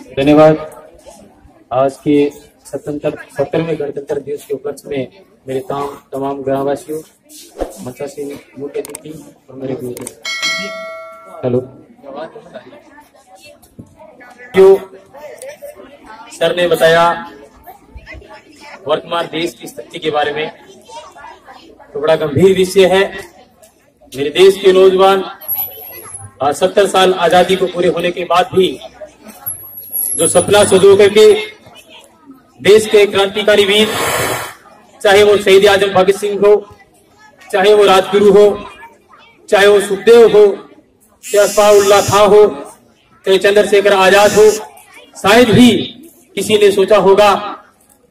धन्यवाद। आज के 77वें गणतंत्र दिवस के उपलक्ष्य में मेरे तमाम ग्रामवासियों, मंचासीन मुख्य अतिथि और मेरे गुरुजन, हेलो। जो सर ने बताया वर्तमान देश की स्थिति के बारे में, तो बड़ा गंभीर विषय है। मेरे देश के नौजवान 70 साल आजादी को पूरे होने के बाद भी जो सपना सजो करके देश के क्रांतिकारी वीर, चाहे वो शहीद आजम भगत सिंह हो, चाहे वो राजगुरु हो, चाहे वो सुखदेव हो, चाहे अफवाहुल्लाह खां हो, चाहे चंद्रशेखर आजाद हो, शायद भी किसी ने सोचा होगा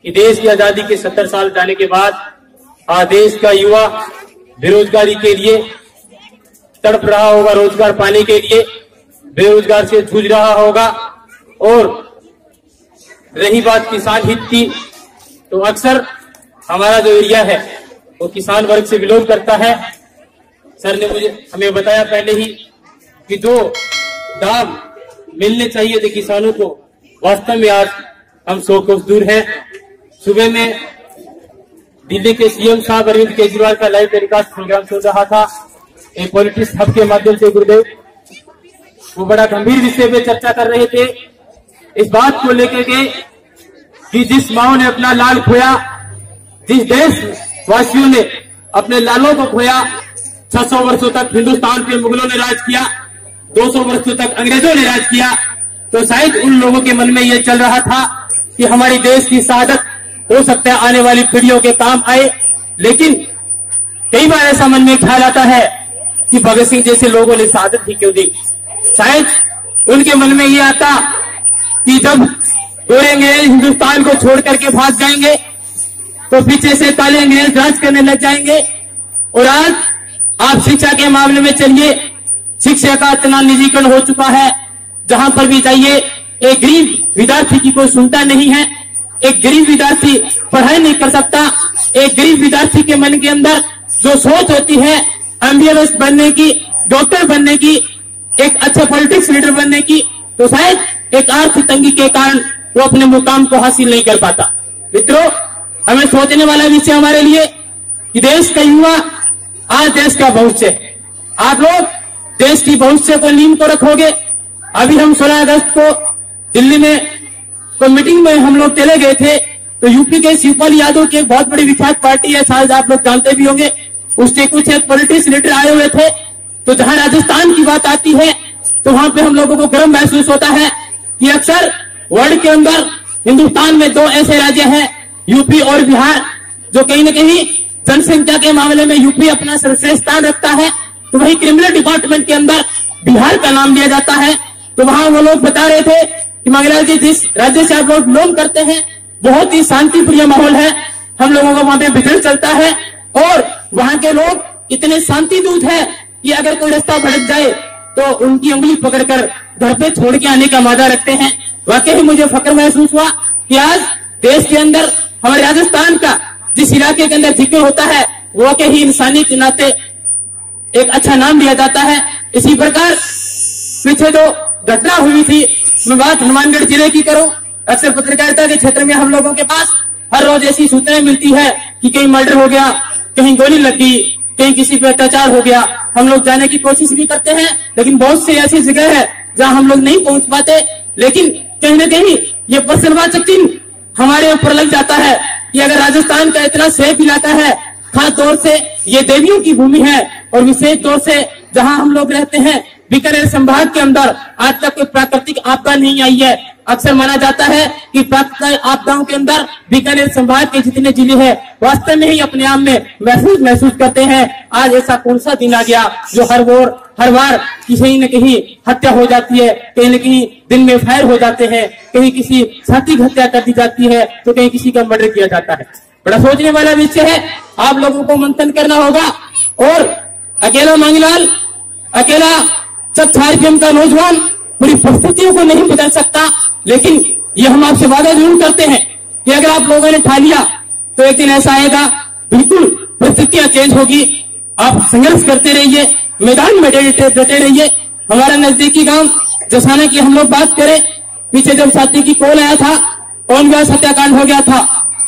कि देश की आजादी के 70 साल जाने के बाद आज देश का युवा बेरोजगारी के लिए तड़प रहा होगा, रोजगार पाने के लिए बेरोजगार से जूझ रहा होगा। और रही बात किसान हित की, तो अक्सर हमारा जो एरिया है वो किसान वर्ग से बिलोंग करता है। सर ने हमें बताया पहले ही कि जो दाम मिलने चाहिए थे किसानों को, वास्तव में आज हम 100 कोस दूर हैं। सुबह में दिल्ली के सीएम साहब अरविंद केजरीवाल का लाइव टेलीकास्ट प्रोग्राम चल रहा था एक पॉलिटिक्स हब के माध्यम से। गुरुदेव वो बड़ा गंभीर विषय पे चर्चा कर रहे थे, इस बात को लेकर के कि जिस माओ ने अपना लाल खोया, जिस देश वासियों ने अपने लालों को खोया, 600 वर्षों तक हिंदुस्तान पे मुगलों ने राज किया, 200 वर्षों तक अंग्रेजों ने राज किया, तो शायद उन लोगों के मन में यह चल रहा था कि हमारी देश की शहादत हो सकता है आने वाली पीढ़ियों के काम आए। लेकिन कई बार ऐसा मन में ख्याल आता है कि भगत सिंह जैसे लोगों ने शहादत भी क्यों दी। शायद उनके मन में ये आता कि जब गोरे अंग्रेज हिंदुस्तान को छोड़ करके भाग जाएंगे तो पीछे से काले अंग्रेज राज करने लग जाएंगे। और आज आप शिक्षा के मामले में चलिए, शिक्षा का इतना निजीकरण हो चुका है, जहां पर भी जाइए एक गरीब विद्यार्थी की कोई सुनता नहीं है। एक गरीब विद्यार्थी पढ़ाई नहीं कर सकता। एक गरीब विद्यार्थी के मन के अंदर जो सोच होती है एमबीबीएस बनने की, डॉक्टर बनने की, एक अच्छे पॉलिटिक्स लीडर बनने की, तो शायद एक आर्थिक तंगी के कारण वो अपने मुकाम को हासिल नहीं कर पाता। मित्रों, हमें सोचने वाला विषय हमारे लिए कि देश का युवा आज देश का भविष्य है। आप लोग देश की भविष्य को नींव को रखोगे। अभी हम 16 अगस्त को दिल्ली में कोई मीटिंग में हम लोग चले गए थे, तो यूपी के शिवपाल यादव की एक बहुत बड़ी विख्यात पार्टी है, शायद आप लोग जानते भी होंगे, उसके कुछ एक पॉलिटिक्स लीडर आए हुए थे। तो जहां राजस्थान की बात आती है तो वहां पे हम लोगों को गर्व महसूस होता है कि अक्सर वर्ल्ड के अंदर हिंदुस्तान में 2 ऐसे राज्य हैं, यूपी और बिहार, जो कहीं न कहीं जनसंख्या के मामले में यूपी अपना सर्वश्रेष्ठ स्थान रखता है, तो वही क्रिमिनल डिपार्टमेंट के अंदर बिहार का नाम लिया जाता है। तो वहां वो लोग बता रहे थे कि मंगलाल जी, जिस राज्य से आप लोग बिलोंग करते हैं बहुत ही शांतिप्रिय माहौल है, हम लोगों का वहां पे बिजनेस चलता है और वहां के लोग इतने शांति दूत है कि अगर कोई रास्ता भटक जाए तो उनकी उंगली पकड़कर घर पे छोड़ के आने का वादा रखते हैं। वाकई मुझे फक्र महसूस हुआ कि आज देश के अंदर हमारे राजस्थान का जिस इलाके के अंदर जिक्र होता है वो के ही इंसानियत के नाते एक अच्छा नाम दिया जाता है। इसी प्रकार पीछे जो घटना हुई थी, मैं बात हनुमानगढ़ जिले की करूं, अक्सर पत्रकारिता के क्षेत्र में हम लोगों के पास हर रोज ऐसी सूचनाएं मिलती है कि कहीं मर्डर हो गया, कहीं गोली लग गई, कहीं किसी पे अत्याचार हो गया। हम लोग जाने की कोशिश भी करते हैं, लेकिन बहुत सी ऐसी जगह है जहां हम लोग नहीं पहुंच पाते। लेकिन कहीं न कहीं ये प्रश्नवाचक चिन्ह हमारे ऊपर लग जाता है कि अगर राजस्थान का इतना सेफ इलाका है, खास तौर से ये देवियों की भूमि है और विशेष तौर से जहां हम लोग रहते हैं बीकानेर संभाग के अंदर आज तक कोई प्राकृतिक आपदा नहीं आई है। अक्सर माना जाता है कि प्राकृतिक आपदाओं के अंदर बीकानेर संभाग के जितने जिले हैं वास्तव में ही अपने आप में महसूस करते हैं। आज ऐसा कौन सा दिन आ गया जो हर बार किसी न कहीं हत्या हो जाती है, कहीं न कहीं दिन में फायर हो जाते हैं, कहीं किसी साथी हत्या कर दी जाती है, तो कहीं किसी का मर्डर किया जाता है। बड़ा सोचने वाला विषय है, आप लोगों को मंथन करना होगा। और अकेला मांगीलाल, अकेला छारखेम का नौजवान पूरी परिस्थितियों को नहीं बदल सकता, लेकिन ये हम आपसे वादा जरूर करते हैं कि अगर आप लोगों ने ठा लिया तो एक दिन ऐसा आएगा, बिल्कुल परिस्थितियां चेंज होगी। आप संघर्ष करते रहिए, मैदान में डटे रहिए। हमारा नजदीकी गांव जसाना की हम लोग बात करें पीछे जब साथी की कॉल आया था, कौन गया हत्याकांड हो गया था,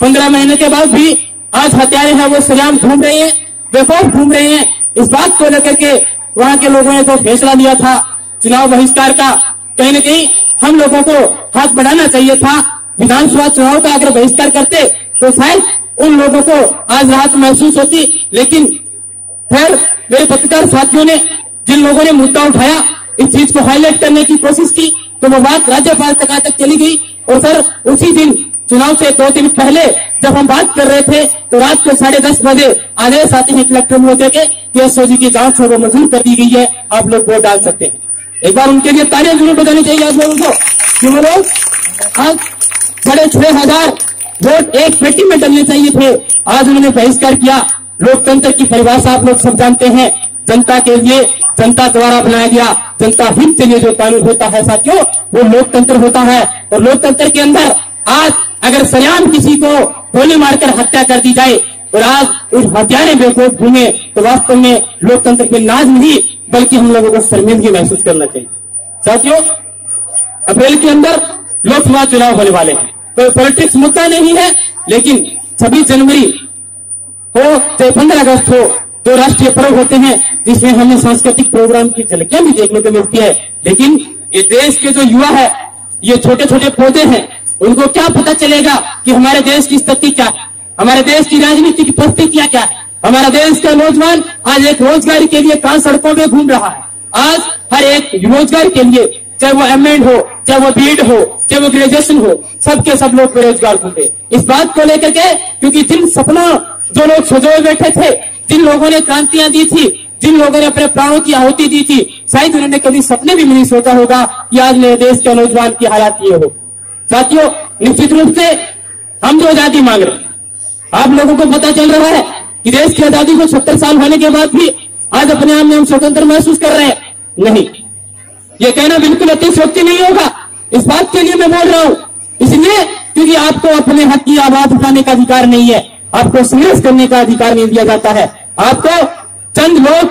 15 महीने के बाद भी आज हत्यारे हैं वो सरेआम घूम रहे हैं, बेखौफ घूम रहे हैं। इस बात को लेकर के वहां के लोगों ने तो फैसला लिया था चुनाव बहिष्कार का। कहीं न कहीं हम लोगों को हाथ बढ़ाना चाहिए था। विधानसभा चुनाव का अगर बहिष्कार करते तो शायद उन लोगों को आज राहत महसूस होती। लेकिन फिर मेरे पत्रकार साथियों ने, जिन लोगों ने मुद्दा उठाया, इस चीज को हाईलाइट करने की कोशिश की, तो वो बात राज्यपाल तक चली गई। और सर उसी दिन चुनाव से 2 दिन पहले जब हम बात कर रहे थे तो रात को 10:30 बजे आदेश आते हैं कलेक्टर महोदय के कि एसओजी की जांच वो मंजूर कर दी गई है, आप लोग वोट डाल सकते हैं। एक बार उनके लिए तालियां जरूर बजानी चाहिए आप लोगों को कि वो लोग आज 6,500 वोट एक पेटी में डलने चाहिए थे, आज उन्होंने बहिष्कार किया। लोकतंत्र की परिभाषा आप लोग सब जानते हैं, जनता के लिए, जनता द्वारा बनाया गया जनता हित के लिए जो कानून होता है साथियों, वो लोकतंत्र होता है। और लोकतंत्र के अंदर आज अगर सरेआम किसी को गोली मारकर हत्या कर दी जाए और आज उस हत्यारे बेखौफ घूमे तो वास्तव में लोकतंत्र के नाज नहीं बल्कि हम लोगों को शर्मिंदगी महसूस करना चाहिए। साथियों, अप्रैल के अंदर लोकसभा चुनाव होने वाले हैं, तो पॉलिटिक्स मुद्दा नहीं है, लेकिन 26 जनवरी हो चाहे 15 अगस्त हो, 2 राष्ट्रीय पर्व होते हैं जिसमें हमें सांस्कृतिक प्रोग्राम की झलकियां भी देखने को मिलती है। लेकिन ये देश के जो युवा है, ये छोटे छोटे पौधे हैं, उनको क्या पता चलेगा कि हमारे देश की स्थिति क्या है, हमारे देश की राजनीति की परिस्थितियां क्या है। हमारा देश का नौजवान आज एक रोजगार के लिए कहां सड़कों में घूम रहा है। आज हर एक रोजगार के लिए, चाहे वो एमएड हो, चाहे वो बीएड हो, चाहे वो ग्रेजुएशन हो, सबके सब लोग बेरोजगार घूमते। इस बात को लेकर के क्योंकि जिन सपना जो लोग सजोए बैठे थे, जिन लोगों ने क्रांतियां दी थी, जिन लोगों ने अपने प्राणों की आहुति दी थी, शायद उन्होंने कभी सपने भी नहीं सोचा होगा कि आज मेरे देश के नौजवान की हालात ये हो। साथियों, निश्चित रूप से हम जो आजादी मांग रहे हैं, आप लोगों को पता चल रहा है कि देश की आजादी को 70 साल होने के बाद भी आज अपने आप में हम स्वतंत्र महसूस कर रहे हैं। नहीं, ये कहना बिल्कुल अतिशयोक्ति नहीं होगा। इस बात के लिए मैं बोल रहा हूं, इसलिए क्योंकि आपको अपने हक की आवाज उठाने का अधिकार नहीं है, आपको संघर्ष करने का अधिकार नहीं दिया जाता है। आपको चंद लोग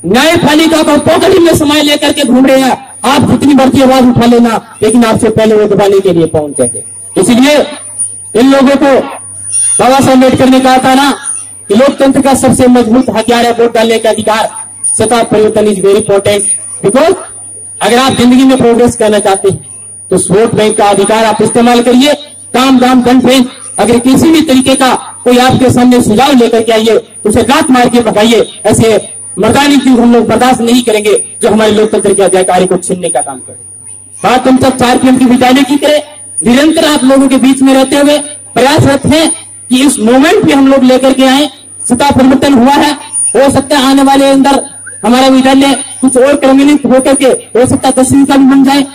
न्यायपालिका को पोटली में समय लेकर के घूम रहे हैं, आप जितनी बढ़ती आवाज उठा लेना, लेकिन आपसे पहले वो दबाने के लिए पहुंचेंगे। इसलिए इन लोगों को बाबा साहब अम्बेडकर ने कहा था ना कि लोकतंत्र का सबसे मजबूत हथियार है वोट डालने का अधिकार। सत्ता परिवर्तन इज वेरी इंपॉर्टेंट, बिकॉज अगर आप जिंदगी में प्रोग्रेस करना चाहते हैं तो वोट बैंक का अधिकार आप इस्तेमाल करिए। काम दाम दंड भेद, अगर किसी भी तरीके का कोई आपके सामने सुझाव लेकर के आइए, उसे लात मार के भगाइए। ऐसे मर्दानी चीज हम लोग बर्दाश्त नहीं करेंगे जो हमारे लोकतंत्र के अधिकारी को छीनने का काम करे। बात हम सब 4 PM की विचारने की करें। निरंतर आप लोगों के बीच में रहते हुए प्रयासरत हैं कि इस मोमेंट पे हम लोग लेकर के आए। सत्ता परिवर्तन हुआ है, हो सकता है आने वाले अंदर हमारा विद्यालय कुछ और क्रमित होकर के हो सकता है 10वीं का भी बन जाए।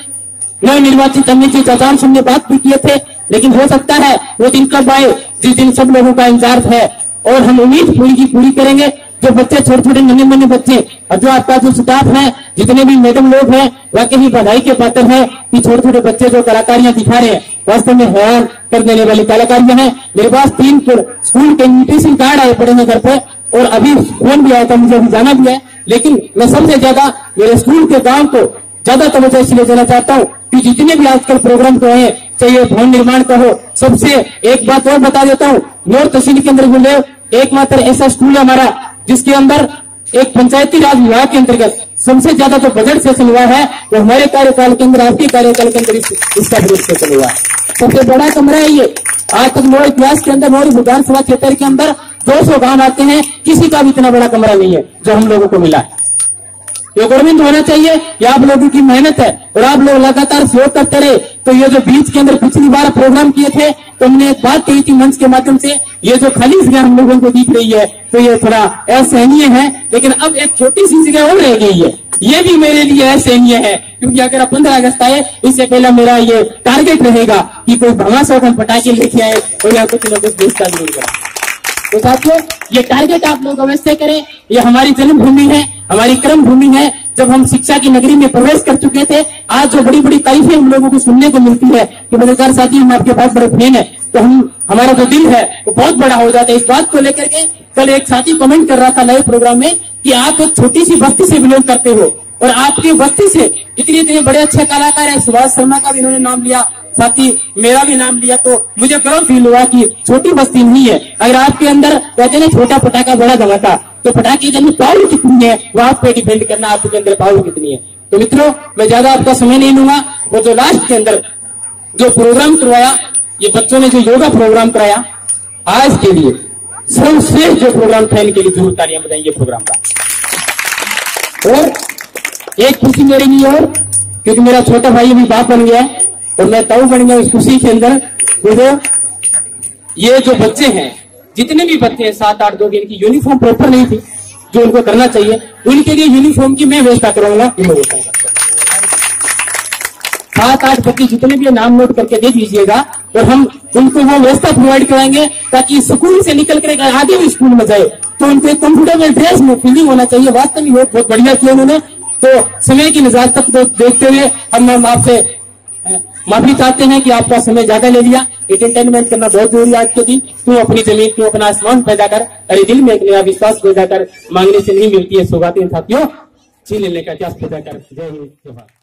नव निर्वाचित अमित चाचान हमने बात भी किए थे, लेकिन हो सकता है वो दिन कब आए जिस दिन सब लोगों का इंतजार है। और हम उम्मीद पूरी की पूरी करेंगे। जो बच्चे छोटे छोटे नन्हे मुन्ने बच्चे और जो आपका जो स्टाफ है, जितने भी मैडम लोग हैं, वाकई ही बधाई के पात्र है कि छोटे छोटे बच्चे जो कलाकारियां दिखा रहे हैं, वास्तव में हैरान कर देने वाली कलाकारियां हैं। मेरे पास 3 स्कूल के इन्विटेशन कार्ड आए पड़े हैं घर पे, और अभी फोन भी आया था, मुझे अभी जाना भी है। लेकिन मैं सबसे ज्यादा मेरे स्कूल के गांव को ज्यादा तवज्जो इसलिए देना चाहता हूँ कि जितने भी आजकल प्रोग्राम को है, चाहे भवन निर्माण का हो, सबसे एक बात और बता देता हूँ, नॉर्थ तहसील के अंदर गुलेव एकमात्र ऐसा स्कूल है हमारा जिसके अंदर एक पंचायती राज विभाग के अंतर्गत सबसे ज्यादा जो बजट सेशन हुआ है वो हमारे कार्यकाल के अंदर, आपके कार्यकाल के अंदर इसका बजट सेशन हुआ है। सबसे बड़ा कमरा है ये। आज तक मोड़ इतिहास के अंदर, मोड़ विधानसभा क्षेत्र के अंदर 200 गांव आते हैं, किसी का भी इतना बड़ा कमरा नहीं है जो हम लोगों को मिला है। ये गवर्नमेंट होना चाहिए, ये आप लोगों की मेहनत है और आप लोग लगातार सहयोग करते रहे। तो ये जो बीच के अंदर पिछली बार प्रोग्राम किए थे तो हमने एक बात कही थी मंच के माध्यम से, ये जो खाली जगह हम लोगों को दिख रही है तो ये थोड़ा असहनीय है। लेकिन अब एक छोटी सी जगह और रह गई है, ये भी मेरे लिए असहनीय है, क्योंकि अगर 15 अगस्त आए इससे पहले मेरा ये टारगेट रहेगा कि कोई भगासों को पटाखे लेके आए और या कुछ न कुछ देश का जरूर करा। तो साथियों, ये टारगेट आप लोग अवश्य करें। ये हमारी जन्मभूमि है, हमारी कर्म भूमि है। जब हम शिक्षा की नगरी में प्रवेश कर चुके थे, आज जो बड़ी बड़ी तारीफें हम लोगों को सुनने को मिलती है कि पत्रकार साथी हम आपके बहुत बड़े फैन है, तो हमारा जो दिल है वो बहुत बड़ा हो जाता है। इस बात को लेकर के कल एक साथी कमेंट कर रहा था लाइव प्रोग्राम में कि आप एक छोटी सी बस्ती से बिलोंग करते हो, और आपकी बस्ती से इतने इतने बड़े अच्छे कलाकार हैं। सुभाष शर्मा का भी इन्होंने नाम लिया, साथ ही मेरा भी नाम लिया, तो मुझे गर्व फील हुआ कि छोटी बस्ती नहीं है। अगर आपके अंदर कहते हैं छोटा पटाखा बड़ा धमाका, तो पटाखे के अंदर पावर कितनी है वो आप पे डिपेंड करना, आपके अंदर पावर कितनी है। तो मित्रों, मैं ज्यादा आपका समय नहीं लूंगा। वो जो लास्ट के अंदर जो प्रोग्राम करवाया, ये बच्चों ने जो योगा प्रोग्राम कराया, आज के लिए सर्वश्रेष्ठ जो प्रोग्राम था, इनके लिए जरूर तालियां बजाएंगे प्रोग्राम का। और एक खुशी मेरे लिए और, क्योंकि मेरा छोटा भाई अभी बाप बन गया है और मैं ताऊ बन गया, उस खुशी के अंदर ये जो बच्चे हैं, जितने भी बच्चे हैं 7-8 जो इनकी यूनिफॉर्म प्रॉपर नहीं थी जो उनको करना चाहिए, उनके लिए यूनिफॉर्म की मैं व्यवस्था कराऊंगा। 7-8 बच्चे जितने भी नाम नोट करके दे दीजिएगा और हम उनको वो व्यवस्था प्रोवाइड कराएंगे, ताकि स्कूल से निकल कर आगे भी स्कूल में जाए तो उनको एक कंफर्टेबल ड्रेस में फीलिंग होना चाहिए। वास्तव में बहुत बढ़िया किया उन्होंने। तो समय की निजात तक देखते हुए हम आपसे माफी चाहते हैं कि आपका समय ज्यादा ले लिया। एंटरटेनमेंट करना बहुत जरूरी है आज के दिन। तू अपनी जमीन, तू अपना आसमान पैदा कर, अरे दिल में एक नया विश्वास पैदा कर, मांगने से नहीं मिलती है सौगातें साथियों, छीन लेने का इतिहास पैदा कर। जय हिंद, जय भारत।